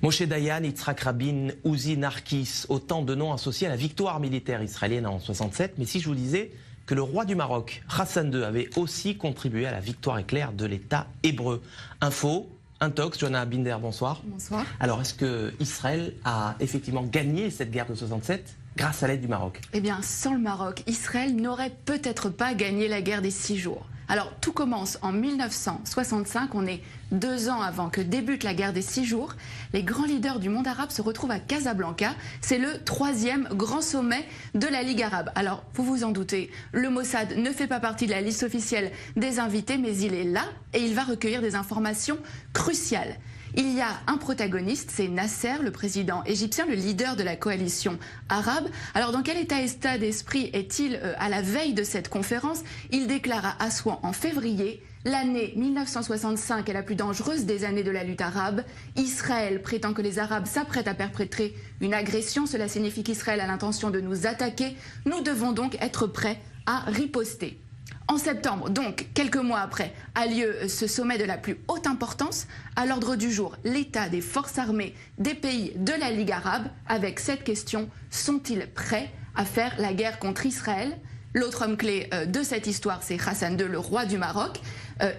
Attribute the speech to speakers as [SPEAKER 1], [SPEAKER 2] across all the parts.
[SPEAKER 1] Moshe Dayan, Yitzhak Rabin, Uzi Narkis, autant de noms associés à la victoire militaire israélienne en 67. Mais si je vous disais que le roi du Maroc, Hassan II, avait aussi contribué à la victoire éclair de l'État hébreu. Info, Intox, Johanna Binder, bonsoir.
[SPEAKER 2] Bonsoir.
[SPEAKER 1] Alors, est-ce que Israël a effectivement gagné cette guerre de 67 grâce à l'aide du Maroc?
[SPEAKER 2] Eh bien, sans le Maroc, Israël n'aurait peut-être pas gagné la guerre des 6 jours. Alors, tout commence en 1965, on est 2 ans avant que débute la guerre des 6 jours. Les grands leaders du monde arabe se retrouvent à Casablanca. C'est le 3e grand sommet de la Ligue arabe. Alors, vous vous en doutez, le Mossad ne fait pas partie de la liste officielle des invités, mais il est là et il va recueillir des informations cruciales. Il y a un protagoniste, c'est Nasser, le président égyptien, le leader de la coalition arabe. Alors dans quel état d'esprit est-il à la veille de cette conférence? Il déclare à Assouan en février: l'année 1965 est la plus dangereuse des années de la lutte arabe. Israël prétend que les Arabes s'apprêtent à perpétrer une agression. Cela signifie qu'Israël a l'intention de nous attaquer. Nous devons donc être prêts à riposter. En septembre, donc quelques mois après, a lieu ce sommet de la plus haute importance. À l'ordre du jour, l'état des forces armées des pays de la Ligue arabe, avec cette question: sont-ils prêts à faire la guerre contre Israël? L'autre homme clé de cette histoire, c'est Hassan II, le roi du Maroc.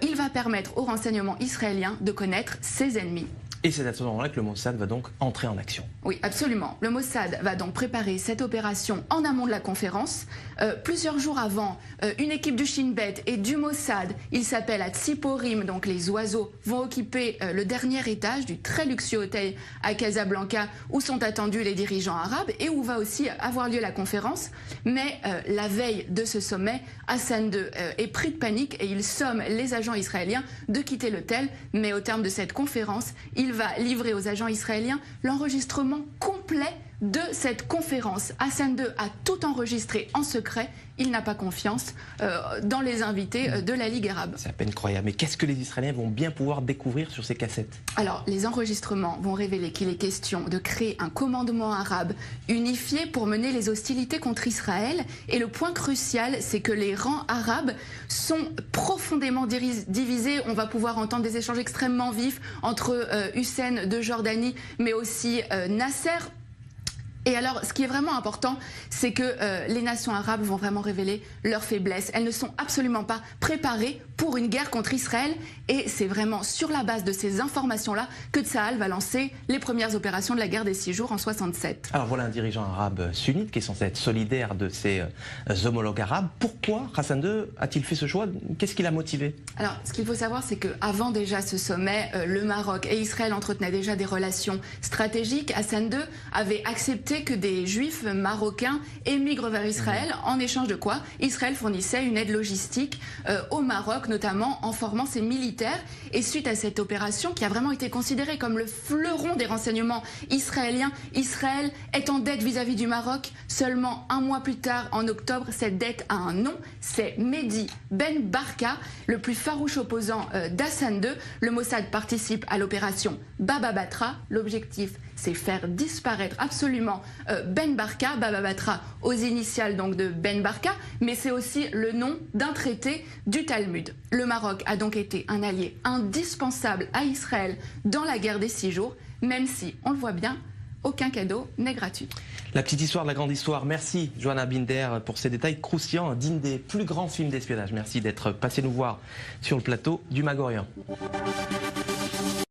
[SPEAKER 2] Il va permettre aux renseignements israéliens de connaître ses ennemis.
[SPEAKER 1] Et c'est à ce moment-là que le Mossad va donc entrer en action.
[SPEAKER 2] Oui, absolument. Le Mossad va donc préparer cette opération en amont de la conférence. Plusieurs jours avant, une équipe du Shin Bet et du Mossad, il s'appelle à Tsiporim, donc les oiseaux, vont occuper le dernier étage du très luxueux hôtel à Casablanca où sont attendus les dirigeants arabes et où va aussi avoir lieu la conférence. Mais la veille de ce sommet, Hassan II est pris de panique et il somme les agents israéliens de quitter l'hôtel. Mais au terme de cette conférence, il va livrer aux agents israéliens l'enregistrement complet de cette conférence. Hassan II a tout enregistré en secret. Il n'a pas confiance dans les invités de la Ligue arabe.
[SPEAKER 1] C'est à peine croyable. Mais qu'est-ce que les Israéliens vont bien pouvoir découvrir sur ces cassettes?
[SPEAKER 2] Alors, les enregistrements vont révéler qu'il est question de créer un commandement arabe unifié pour mener les hostilités contre Israël. Et le point crucial, c'est que les rangs arabes sont profondément divisés. On va pouvoir entendre des échanges extrêmement vifs entre Hussein de Jordanie, mais aussi Nasser. Et alors, ce qui est vraiment important, c'est que les nations arabes vont vraiment révéler leurs faiblesses. Elles ne sont absolument pas préparées pour une guerre contre Israël. Et c'est vraiment sur la base de ces informations-là que Tsahal va lancer les premières opérations de la guerre des 6 jours en 67.
[SPEAKER 1] Alors voilà un dirigeant arabe sunnite qui est censé être solidaire de ses homologues arabes. Pourquoi Hassan II a-t-il fait ce choix? Qu'est-ce qui l'a motivé?
[SPEAKER 2] Alors, ce qu'il faut savoir, c'est qu'avant déjà ce sommet, le Maroc et Israël entretenaient déjà des relations stratégiques. Hassan II avait accepté que des juifs marocains émigrent vers Israël, en échange de quoi Israël fournissait une aide logistique au Maroc, notamment en formant ses militaires. Et suite à cette opération, qui a vraiment été considérée comme le fleuron des renseignements israéliens, Israël est en dette vis-à-vis du Maroc. Seulement un mois plus tard, en octobre, cette dette a un nom, c'est Mehdi Ben Barka, le plus farouche opposant d'Hassan II. Le Mossad participe à l'opération Baba Batra. L'objectif, c'est faire disparaître absolument Ben Barka, Baba Batra aux initiales donc de Ben Barka, mais c'est aussi le nom d'un traité du Talmud. Le Maroc a donc été un allié indispensable à Israël dans la guerre des 6 jours, même si, on le voit bien, aucun cadeau n'est gratuit.
[SPEAKER 1] La petite histoire de la grande histoire. Merci Johanna Binder pour ces détails croustillants, dignes des plus grands films d'espionnage. Merci d'être passé nous voir sur le plateau du Mag Orient.